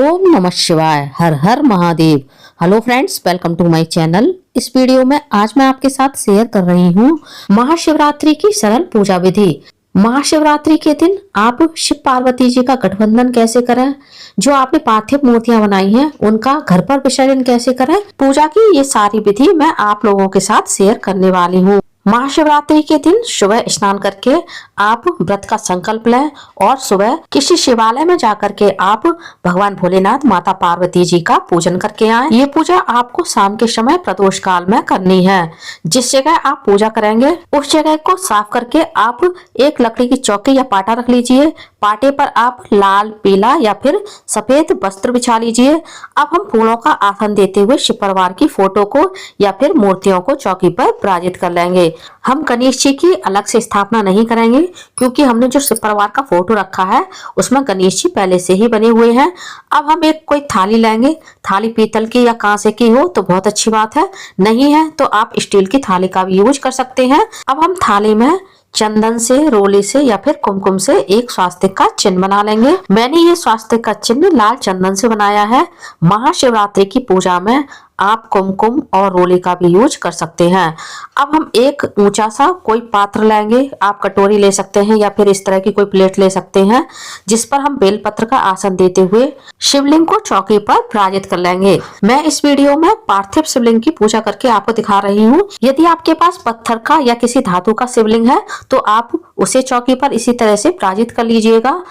ओम नमः शिवाय। हर हर Mahadev. Hello friends, welcome to my channel. इस वीडियो में आज मैं आपके साथ शेयर कर रही हूँ महाशिवरात्रि की सरल पूजा विधि। महाशिवरात्रि के दिन आप शिव पार्वती जी का गठबंधन कैसे करें, जो आपने पार्थिव मूर्तियां बनाई हैं उनका घर पर विसर्जन कैसे करें, पूजा की ये सारी विधि मैं आप लोगों के साथ शेयर करने वाली हूँ। महाशिवरात्रि के दिन सुबह स्नान करके आप व्रत का संकल्प लें और सुबह किसी शिवालय में जाकर के आप भगवान भोलेनाथ, माता पार्वती जी का पूजन करके आएं। ये पूजा आपको शाम के समय प्रदोष काल में करनी है। जिस जगह आप पूजा करेंगे उस जगह को साफ करके आप एक लकड़ी की चौकी या पाटा रख लीजिए। पाटे पर आप लाल, पीला या फिर सफेद वस्त्र बिछा लीजिए। अब हम फूलों का आसन देते हुए शिव परिवार की फोटो को या फिर मूर्तियों को चौकी पर विराजित कर लेंगे। हम गणेश जी की अलग से स्थापना नहीं करेंगे क्योंकि हमने जो शिव परिवार का फोटो रखा है उसमें गणेश जी पहले से ही बने हुए हैं। अब हम एक कोई थाली लेंगे। थाली पीतल की या कांसे की हो तो बहुत अच्छी बात है, नहीं है तो आप स्टील की थाली का भी यूज कर सकते हैं। अब हम थाली में चंदन से, रोली से या फिर कुमकुम से एक स्वास्तिक का चिन्ह बना लेंगे। मैंने ये स्वास्तिक का चिन्ह लाल चंदन से बनाया है। महाशिवरात्रि की पूजा में आप कुमकुम और रोली का भी यूज कर सकते हैं। अब हम एक ऊंचा सा कोई पात्र लेंगे। आप कटोरी ले सकते हैं या फिर इस तरह की कोई प्लेट ले सकते हैं, जिस पर हम बेलपत्र का आसन देते हुए शिवलिंग को चौकी पर विराजित कर लेंगे। मैं इस वीडियो में पार्थिव शिवलिंग की पूजा करके आपको दिखा रही हूँ। यदि आपके पास पत्थर का या किसी धातु का शिवलिंग है तो आप उसे चौकी पर इसी तरह से विराजित कर लीजिएगा।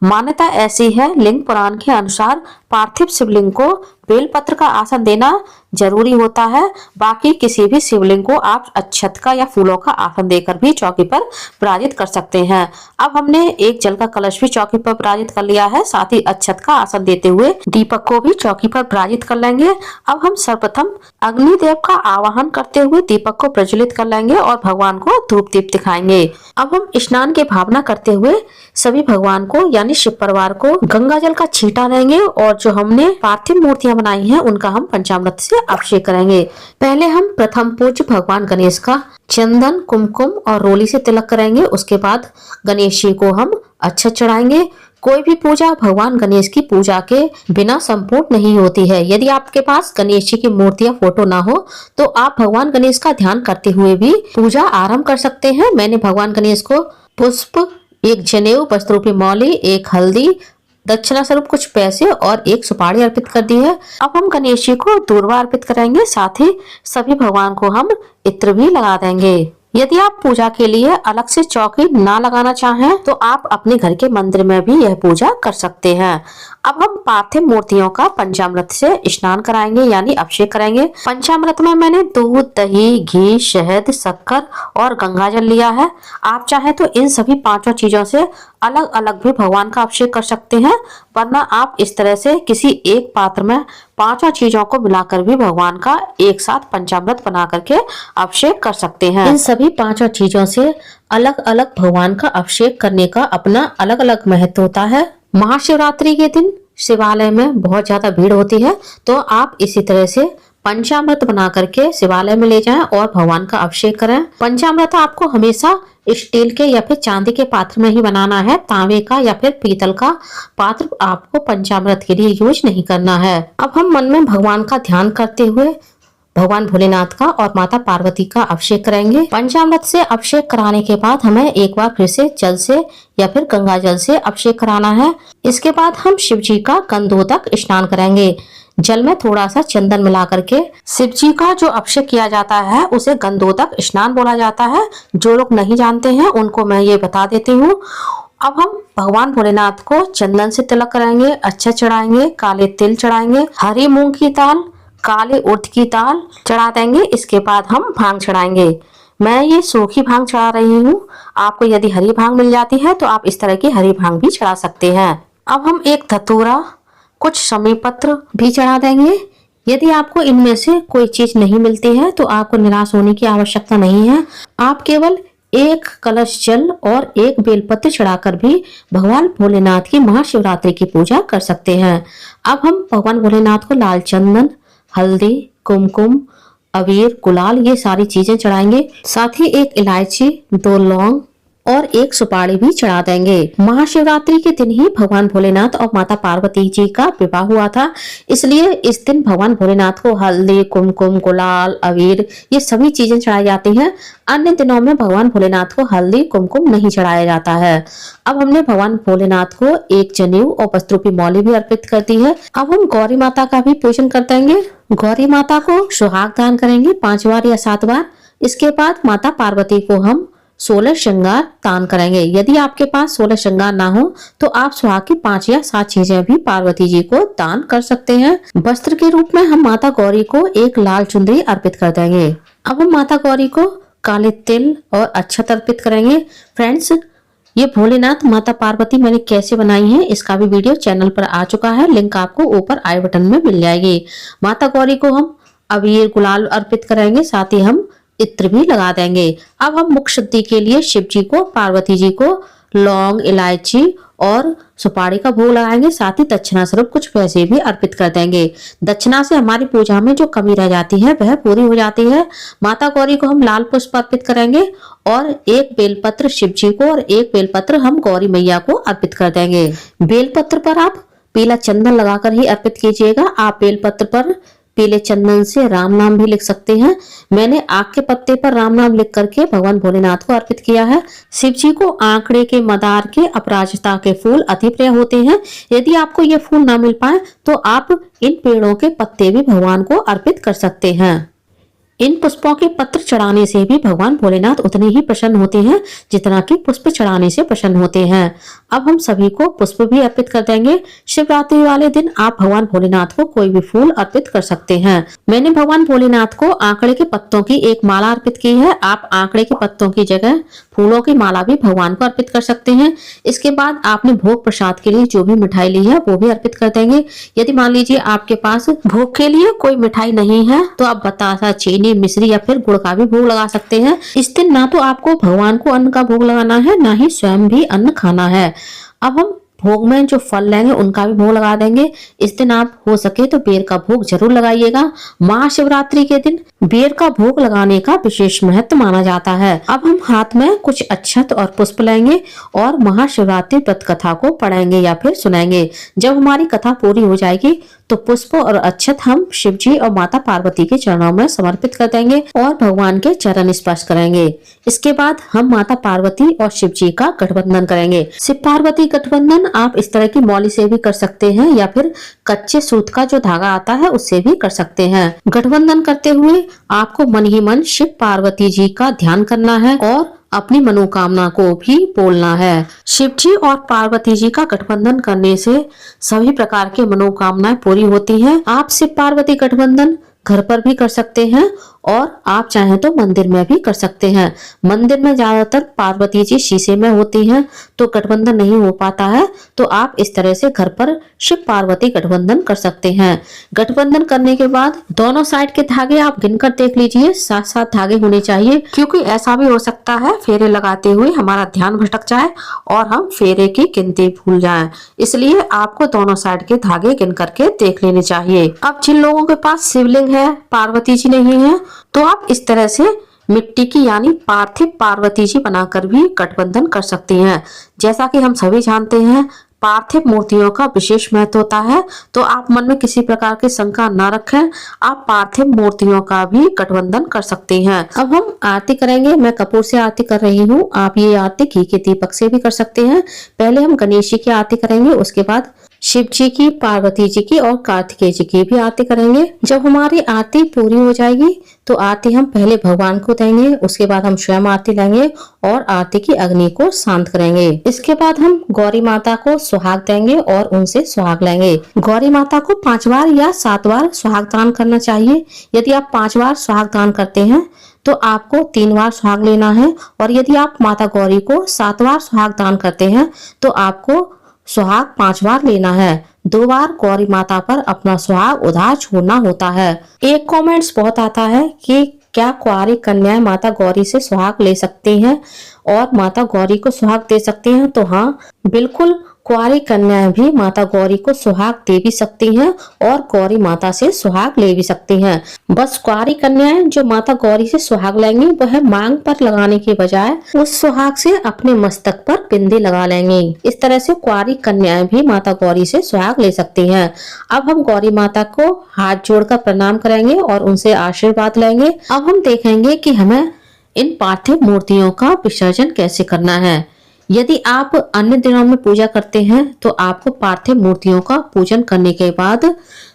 मान्यता ऐसी है, लिंग पुराण के अनुसार पार्थिव शिवलिंग को बेलपत्र का आसन देना जरूरी होता है। बाकी किसी भी शिवलिंग को आप अक्षत का या फूलों का आसन देकर भी चौकी पर विराजित कर सकते हैं। अब हमने एक जल का कलश भी चौकी पर विराजित कर लिया है, साथ ही अक्षत का आसन देते हुए दीपक को भी चौकी पर विराजित कर लेंगे। अब हम सर्वप्रथम अग्निदेव का आवाहन करते हुए दीपक को प्रज्वलित कर लेंगे और भगवान को धूप दीप दिखाएंगे। अब हम स्नान की भावना करते हुए सभी भगवान को यानी शिव परिवार को गंगा जल का छींटा देंगे और जो हमने पार्थिव मूर्तियां बनाई हैं उनका हम पंचामृत से अभिषेक करेंगे। पहले हम प्रथम पूज्य भगवान गणेश का चंदन, कुमकुम और रोली से तिलक करेंगे। उसके बाद गणेश जी को हम अक्षत चढ़ाएंगे। कोई भी पूजा भगवान गणेश की पूजा के बिना संपूर्ण नहीं होती है। यदि आपके पास गणेश जी की मूर्ति या फोटो ना हो तो आप भगवान गणेश का ध्यान करते हुए भी पूजा आरंभ कर सकते हैं। मैंने भगवान गणेश को पुष्प, एक जनेऊ, वस्त्र रूपी मौली, एक हल्दी, दक्षिणा स्वरूप कुछ पैसे और एक सुपारी अर्पित कर दी है। अब हम गणेश जी को दूर्वा अर्पित करेंगे, साथ ही सभी भगवान को हम इत्र भी लगा देंगे। यदि आप पूजा के लिए अलग से चौकी ना लगाना चाहें तो आप अपने घर के मंदिर में भी यह पूजा कर सकते हैं। अब हम पार्थिव मूर्तियों का पंचामृत से स्नान कराएंगे यानी अभिषेक करेंगे। पंचामृत में मैंने दूध, दही, घी, शहद, शक्कर और गंगाजल लिया है। आप चाहें तो इन सभी पांचों चीजों से अलग अलग भी भगवान का अभिषेक कर सकते हैं, वरना आप इस तरह से किसी एक पात्र में पांचों चीजों को मिलाकर भी भगवान का एक साथ पंचामृत बना करके अभिषेक कर सकते हैं। इन सभी पांचों चीजों से अलग अलग भगवान का अभिषेक करने का अपना अलग अलग महत्व होता है। महाशिवरात्रि के दिन शिवालय में बहुत ज्यादा भीड़ होती है, तो आप इसी तरह से पंचामृत बना करके शिवालय में ले जाएं और भगवान का अभिषेक करें। पंचामृत आपको हमेशा स्टील के या फिर चांदी के पात्र में ही बनाना है। तांबे का या फिर पीतल का पात्र आपको पंचामृत के लिए यूज नहीं करना है। अब हम मन में भगवान का ध्यान करते हुए भगवान भोलेनाथ का और माता पार्वती का अभिषेक करेंगे। पंचामृत से अभिषेक कराने के बाद हमें एक बार फिर से जल से या फिर गंगा जल से अभिषेक कराना है। इसके बाद हम शिव जी का गंधोदक स्नान करेंगे। जल में थोड़ा सा चंदन मिला करके शिव जी का जो अभिषेक किया जाता है उसे गंधोदक स्नान बोला जाता है। जो लोग नहीं जानते हैं उनको मैं ये बता देती हूँ। अब हम भगवान भोलेनाथ को चंदन से तिलक कराएंगे, अक्षत चढ़ाएंगे, काले तिल चढ़ाएंगे, हरी मूंग की दाल, काले उड़द की दाल चढ़ा देंगे। इसके बाद हम भांग चढ़ाएंगे। मैं ये सूखी भांग चढ़ा रही हूँ। आपको यदि हरी भांग मिल जाती है तो आप इस तरह की हरी भांग भी चढ़ा सकते हैं। अब हम एक धतूरा, कुछ शमी पत्र भी चढ़ा देंगे। यदि आपको इनमें से कोई चीज नहीं मिलती है तो आपको निराश होने की आवश्यकता नहीं है। आप केवल एक कलश जल और एक बेलपत्र चढ़ाकर भी भगवान भोलेनाथ की महाशिवरात्रि की पूजा कर सकते हैं। अब हम भगवान भोलेनाथ को लाल चंदन, हल्दी, कुमकुम, अबीर, गुलाल ये सारी चीजें चढ़ाएंगे। साथ ही एक इलायची, 2 लौंग, और एक सुपारी भी चढ़ा देंगे। महाशिवरात्रि के दिन ही भगवान भोलेनाथ और माता पार्वती जी का विवाह हुआ था, इसलिए इस दिन भगवान भोलेनाथ को हल्दी, कुमकुम, गुलाल, अबीर ये सभी चीजें चढ़ाई जाती हैं। अन्य दिनों में भगवान भोलेनाथ को हल्दी, कुमकुम नहीं चढ़ाया जाता है। अब हमने भगवान भोलेनाथ को एक जनेऊ और वस्त्रों की मौली भी अर्पित कर दी है। अब हम गौरी माता का भी पूजन कर देंगे। गौरी माता को सुहाग दान करेंगे 5 बार या 7 बार। इसके बाद माता पार्वती को हम 16 श्रृंगार दान करेंगे। यदि आपके पास 16 श्रृंगार ना हो तो आप सुहाग की 5 या 7 चीजें भी पार्वती जी को दान कर सकते हैं। वस्त्र के रूप में हम माता गौरी को एक लाल चुनरी अर्पित कर देंगे। अब हम माता गौरी को काले तिल और अक्षत अर्पित करेंगे। फ्रेंड्स, ये भोलेनाथ माता पार्वती मैंने कैसे बनाई है इसका भी वीडियो चैनल पर आ चुका है, लिंक आपको ऊपर आई बटन में मिल जाएगी। माता गौरी को हम अबीर, गुलाल अर्पित करेंगे, साथ ही हम इत्र भी लगा देंगे। अब हम मुख शुद्धि के लिए शिव जी को, पार्वती जी को लौंग, इलायची और सुपारी का भोग लगाएंगे, साथ ही दक्षिणा स्वरूप कुछ पैसे भी अर्पित कर देंगे। दक्षिणा से हमारी पूजा में जो कमी रह जाती है वह पूरी हो जाती है। माता गौरी को हम लाल पुष्प अर्पित करेंगे और एक बेलपत्र शिव जी को और एक बेलपत्र हम गौरी मैया को अर्पित कर देंगे। बेलपत्र पर आप पीला चंदन लगाकर ही अर्पित कीजिएगा। आप बेलपत्र पर पीले चंदन से राम नाम भी लिख सकते हैं। मैंने आक के पत्ते पर राम नाम लिख करके भगवान भोलेनाथ को अर्पित किया है। शिव जी को आंकड़े के, मदार के, अपराजिता के फूल अति प्रिय होते हैं। यदि आपको ये फूल ना मिल पाए तो आप इन पेड़ों के पत्ते भी भगवान को अर्पित कर सकते हैं। इन पुष्पों के पत्र चढ़ाने से भी भगवान भोलेनाथ उतने ही प्रसन्न होते हैं जितना कि पुष्प चढ़ाने से प्रसन्न होते हैं। अब हम सभी को पुष्प भी अर्पित कर देंगे। शिवरात्रि वाले दिन आप भगवान भोलेनाथ को कोई भी फूल अर्पित कर सकते हैं। मैंने भगवान भोलेनाथ को आंकड़े के पत्तों की एक माला अर्पित की है। आप आंकड़े के पत्तों की जगह फूलों की माला भी भगवान को अर्पित कर सकते हैं। इसके बाद आपने भोग प्रसाद के लिए जो भी मिठाई ली है वो भी अर्पित कर देंगे। यदि मान लीजिए आपके पास भोग के लिए कोई मिठाई नहीं है तो आप बतासा, चीनी, मिश्री या फिर गुड़ का भी भोग लगा सकते हैं। इस दिन ना तो आपको भगवान को अन्न का भोग लगाना है, ना ही स्वयं भी अन्न खाना है। अब हम भोग में जो फल लेंगे उनका भी भोग लगा देंगे। इस दिन आप हो सके तो बेर का भोग जरूर लगाइएगा। महाशिवरात्रि के दिन बेर का भोग लगाने का विशेष महत्व माना जाता है। अब हम हाथ में कुछ अक्षत और पुष्प लेंगे और महाशिवरात्रि व्रत कथा को पढ़ेंगे या फिर सुनाएंगे। जब हमारी कथा पूरी हो जाएगी तो पुष्प और अक्षत हम शिव जी और माता पार्वती के चरणों में समर्पित कर देंगे और भगवान के चरण स्पर्श करेंगे। इसके बाद हम माता पार्वती और शिव जी का गठबंधन करेंगे। शिव पार्वती गठबंधन आप इस तरह की मौली से भी कर सकते हैं या फिर कच्चे सूत का जो धागा आता है उससे भी कर सकते हैं। गठबंधन करते हुए आपको मन ही मन शिव पार्वती जी का ध्यान करना है और अपनी मनोकामना को भी बोलना है। शिव जी और पार्वती जी का गठबंधन करने से सभी प्रकार की मनोकामनाएं पूरी होती हैं। आप शिव पार्वती गठबंधन घर पर भी कर सकते हैं और आप चाहें तो मंदिर में भी कर सकते हैं। मंदिर में ज्यादातर पार्वती जी शीशे में होती हैं तो गठबंधन नहीं हो पाता है, तो आप इस तरह से घर पर शिव पार्वती गठबंधन कर सकते हैं। गठबंधन करने के बाद दोनों साइड के धागे आप गिनकर देख लीजिए, 7-7 धागे होने चाहिए, क्योंकि ऐसा भी हो सकता है फेरे लगाते हुए हमारा ध्यान भटक जाए और हम फेरे की गिनती भूल जाएं। इसलिए आपको दोनों साइड के धागे गिन करके देख लेने चाहिए। अब जिन लोगों के पास शिवलिंग है, पार्वती जी नहीं है, तो आप इस तरह से मिट्टी की यानी पार्थिव पार्वती जी बनाकर भी गठबंधन कर सकती हैं। जैसा कि हम सभी जानते हैं पार्थिव मूर्तियों का विशेष महत्व होता है, तो आप मन में किसी प्रकार की शंका न रखें, आप पार्थिव मूर्तियों का भी गठबंधन कर सकते हैं। अब हम आरती करेंगे। मैं कपूर से आरती कर रही हूँ, आप ये आरती घी के दीपक से भी कर सकते हैं। पहले हम गणेश जी की आरती करेंगे, उसके बाद शिव जी की, पार्वती जी की और कार्तिकेय जी की भी आरती करेंगे। जब हमारी आरती पूरी हो जाएगी तो आरती हम पहले भगवान को देंगे, उसके बाद हम स्वयं आरती लेंगे और आरती की अग्नि को शांत करेंगे। इसके बाद हम गौरी माता को सुहाग देंगे और उनसे सुहाग लेंगे। गौरी माता को 5 बार या 7 बार सुहाग दान करना चाहिए। यदि आप 5 बार सुहाग दान करते हैं तो आपको 3 बार सुहाग लेना है, और यदि आप माता गौरी को 7 बार सुहाग दान करते हैं तो आपको सुहाग 5 बार लेना है। 2 बार गौरी माता पर अपना सुहाग उधार छोड़ना होता है। एक कमेंट्स बहुत आता है कि क्या कुंवारी कन्याएं माता गौरी से सुहाग ले सकती हैं और माता गौरी को सुहाग दे सकती हैं? तो हाँ, बिल्कुल कुंवारी कन्याएं भी माता गौरी को सुहाग दे भी सकती हैं और गौरी माता से सुहाग ले भी सकती हैं। बस कुंवारी कन्याएं जो माता गौरी से सुहाग लेंगी वह मांग पर लगाने की बजाय उस सुहाग से अपने मस्तक पर बिंदी लगा लेंगी। इस तरह से कुंवारी कन्याएं भी माता गौरी से सुहाग ले सकती हैं। अब हम गौरी माता को हाथ जोड़कर प्रणाम करेंगे और उनसे आशीर्वाद लेंगे। अब हम देखेंगे कि हमें इन पार्थिव मूर्तियों का विसर्जन कैसे करना है। यदि आप अन्य दिनों में पूजा करते हैं तो आपको पार्थिव मूर्तियों का पूजन करने के बाद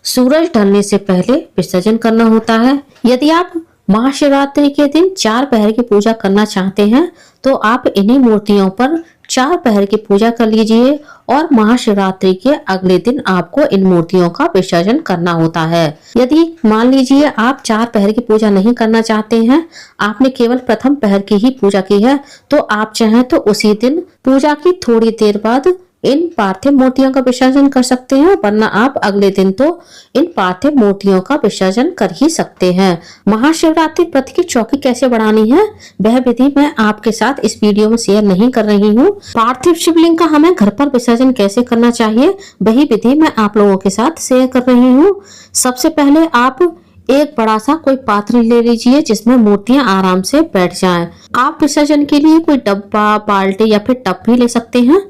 सूरज ढलने से पहले विसर्जन करना होता है। यदि आप महाशिवरात्रि के दिन 4 पहर की पूजा करना चाहते हैं तो आप इन्हीं मूर्तियों पर 4 पहर की पूजा कर लीजिए और महाशिवरात्रि के अगले दिन आपको इन मूर्तियों का विसर्जन करना होता है। यदि मान लीजिए आप 4 पहर की पूजा नहीं करना चाहते हैं, आपने केवल प्रथम पहर की ही पूजा की है, तो आप चाहें तो उसी दिन पूजा की थोड़ी देर बाद इन पार्थिव मूर्तियों का विसर्जन कर सकते हैं, वरना आप अगले दिन तो इन पार्थिव मूर्तियों का विसर्जन कर ही सकते हैं। महाशिवरात्रि व्रत की चौकी कैसे बढ़ानी है वह विधि मैं आपके साथ इस वीडियो में शेयर नहीं कर रही हूँ। पार्थिव शिवलिंग का हमें घर पर विसर्जन कैसे करना चाहिए वही विधि मैं आप लोगों के साथ शेयर कर रही हूँ। सबसे पहले आप एक बड़ा सा कोई पात्र ले लीजिए जिसमें मूर्तियां आराम से बैठ जाएं। आप विसर्जन के लिए कोई डब्बा, बाल्टी या फिर टब भी ले सकते हैं।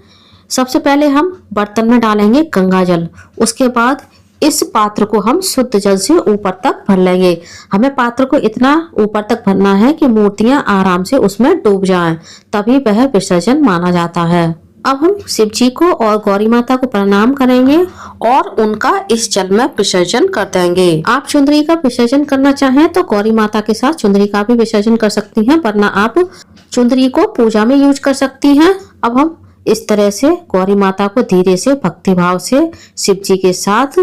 सबसे पहले हम बर्तन में डालेंगे गंगा जल। उसके बाद इस पात्र को हम शुद्ध जल से ऊपर तक भर लेंगे। हमें पात्र को इतना ऊपर तक भरना है कि मूर्तियां आराम से उसमें डूब जाएं, तभी वह विसर्जन माना जाता है। अब हम शिव जी को और गौरी माता को प्रणाम करेंगे और उनका इस जल में विसर्जन कर देंगे। आप चुंदरी का विसर्जन करना चाहें तो गौरी माता के साथ चुंदरी का भी विसर्जन कर सकती हैं, वरना आप चुंदरी को पूजा में यूज कर सकती हैं। अब हम इस तरह से गौरी माता को धीरे से भक्तिभाव से शिव जी के साथ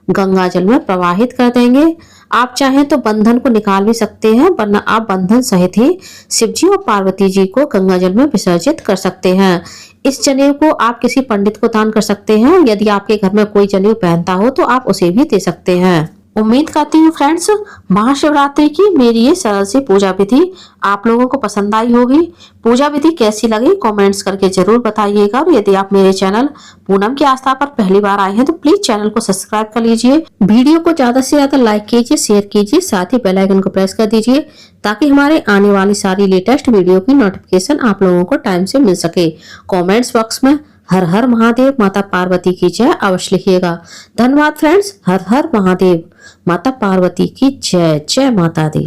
गंगा जल में प्रवाहित कर देंगे। आप चाहें तो बंधन को निकाल भी सकते हैं, वरना आप बंधन सहित ही शिव जी और पार्वती जी को गंगा जल में विसर्जित कर सकते हैं। इस जनेऊ को आप किसी पंडित को दान कर सकते हैं। यदि आपके घर में कोई जनेऊ पहनता हो तो आप उसे भी दे सकते हैं। उम्मीद करती हूँ फ्रेंड्स महाशिवरात्रि की मेरी ये सरल सी पूजा विधि आप लोगों को पसंद आई होगी। पूजा विधि कैसी लगी कमेंट्स करके जरूर बताइएगा। और यदि आप मेरे चैनल पूनम की आस्था पर पहली बार आए हैं तो प्लीज चैनल को सब्सक्राइब कर लीजिए। वीडियो को ज्यादा से ज्यादा लाइक कीजिए, शेयर कीजिए, साथ ही बेल आइकन को प्रेस कर दीजिए ताकि हमारे आने वाली सारी लेटेस्ट वीडियो की नोटिफिकेशन आप लोगों को टाइम से मिल सके। कॉमेंट्स बॉक्स में हर हर महादेव माता पार्वती की जय अवश्य लिखिएगा। धन्यवाद फ्रेंड्स। हर हर महादेव माता पार्वती की जय। जय माता दी।